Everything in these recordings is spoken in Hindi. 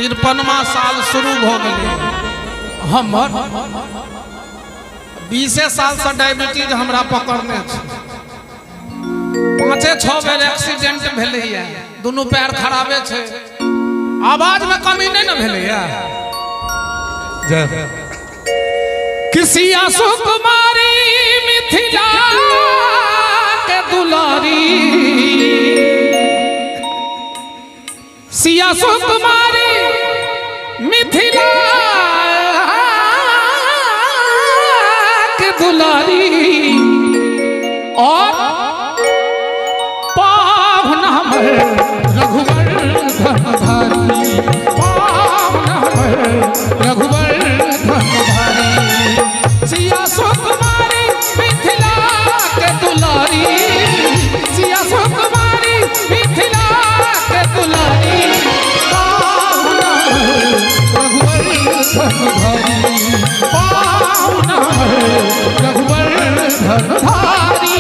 53वां साल शुरू हो गए। हमर 20 साल से डायबिटीज हमरा पकड़ने छे। 5-6 बेर एक्सीडेंट भेले है, दोनों पैर खराबे छे, आवाज में कमी नहीं न भेले है। किसी आंसू कुमारी मिथिला के दुलारी, सिया सुकुमारी मिथिला के दुलारी, और पावन हमर रघुवर धनधारी, पावन हमर रघुवर धनधारी, सिया सुकुमारी मिथिला के दुलारी, सिया सुकुमारी मिथिला के दुलारी, पावन रघुवर धनधारी, पावन रघुवर धनधारी।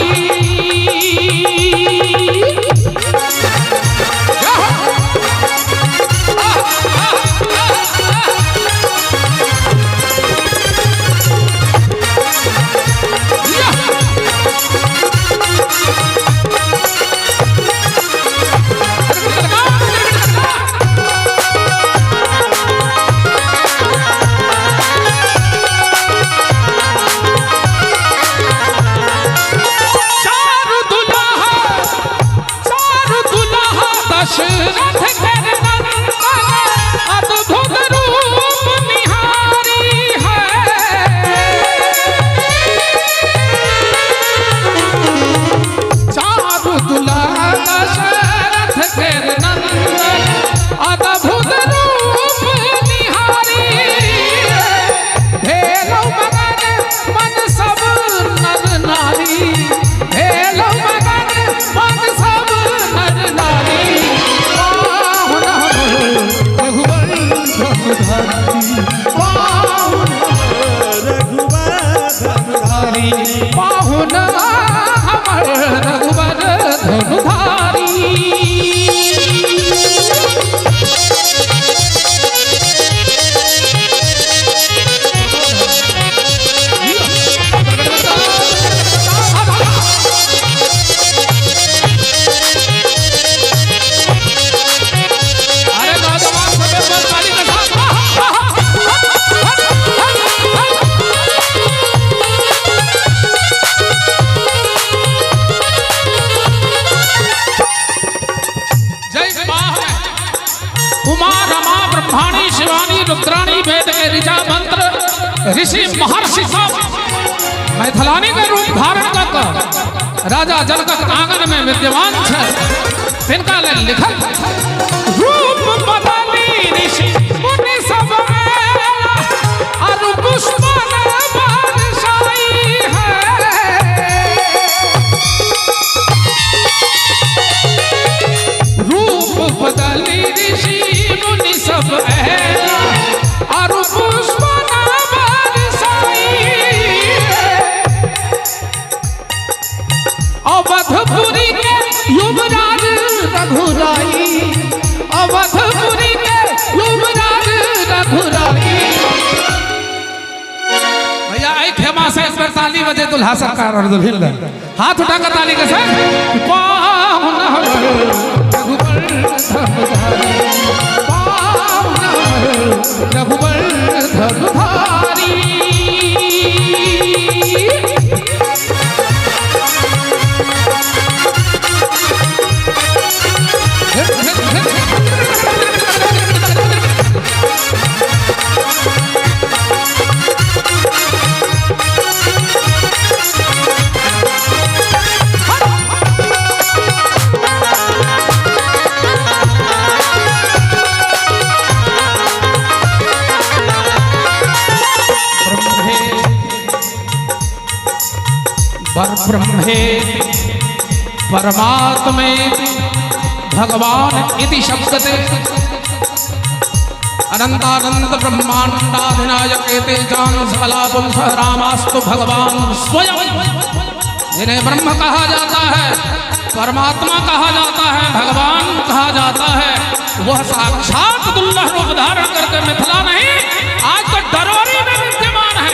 रुद्राणी वेद के ऋचा मंत्र ऋषि महर्षि सब मैथिलानी के रूप धारण कर राजा जनक आंगन में विद्यमान है। तिनका ले लिखल रूप बदली ऋषि मुनि सब और पुष्पन बरसाई है, रूप बदली ऋषि मुनि सब और पुष्पन बरसाई, अवधपुरी के युवराज रघुराई, अवधपुरी के युवराज रघुराई। भैया आई खेमा से इस पर ताली बजे दुल्हा सरकार और दुल्हन हाथ उठाकर ताली के साथ पावन रघुवर धनधारी, रघुवर धनधारी। परब्रह्मे परमात्मे भगवान इति शब्दते अनंतानंद ब्रह्मांडाधिनायक एते जान सकलापुंस रामास्तु भगवान स्वयं जिन्हें ब्रह्म कहा जाता है, परमात्मा कहा जाता है, भगवान कहा जाता है, वह साक्षात दुर्लभ रूप धारण करके मिथिला नहीं आज तो डरोरी में विद्यमान है।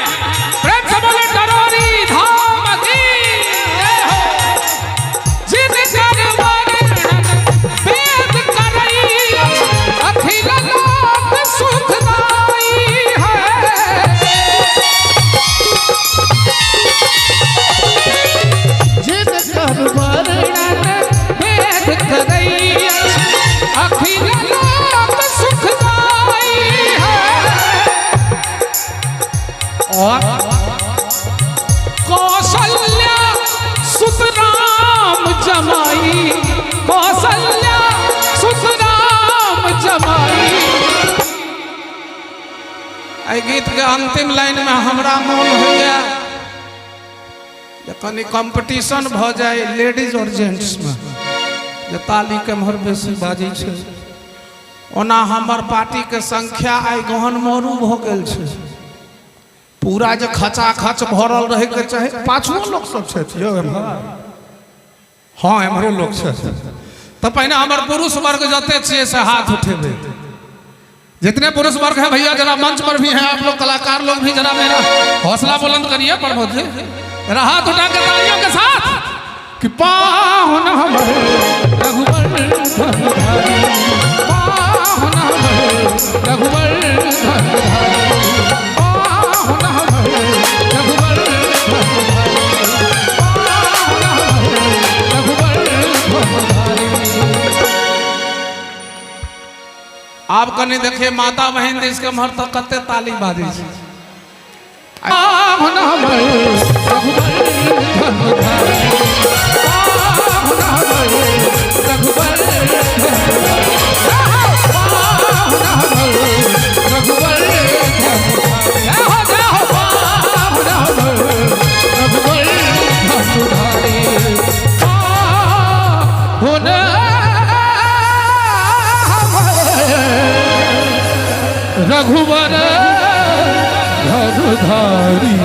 प्रेम से बोले डरोरी धाम की जय हो। जिन कर वर्णन वेद करई अखिल लोक सुखदाई है। जिन कर वर्णन वेद करई अखिल लोक सुखदाई है। और कौशल्या सुत राम जमाई, कौशल्या सुत राम जमाई। आई गीत के अंतिम लाइन में हमरा मन हो गया कनी कंपटीशन भ जाए लेडीज और जेंट्स में, जे ताली के मोहर बेसी बाजी छे। ओना हमर पार्टी के संख्या आई गहन मरू भ गेल छे। पूरा जे खचा खच भरल रहे के चाहे पांचों लोग सब छथियो एम्हर। हाँ एम्हरो लोग छे। तो पहले हमर पुरुष वर्ग जते छे से हाथ उठेबे। जितने पुरुष वर्ग है भैया जरा मंच पर भी हैं आप लोग, कलाकार लोग भी जरा मेरा हौसला बुलंद करिए प्रमोद जी। हाथ उठा के तालियों के साथ कि पाहुन हमारे रघुवर धनधारी, पाहुन हमारे रघुवर धनधारी, पाहुन हमारे रघुवर धनधारी, पाहुन हमारे रघुवर धनधारी। आप कने देखिए माता बहन इसके महर तक कते ताली बाजी छे। पाहुन हमारे रघुवर धनधारी, पाहुन हमारे रघुवर धनधारी, पाहुन हमारे रघुवर धनधारी, पाहुन हमारे रघुवर धनधारी, पाहुन हमारे रघुवर धनधारी।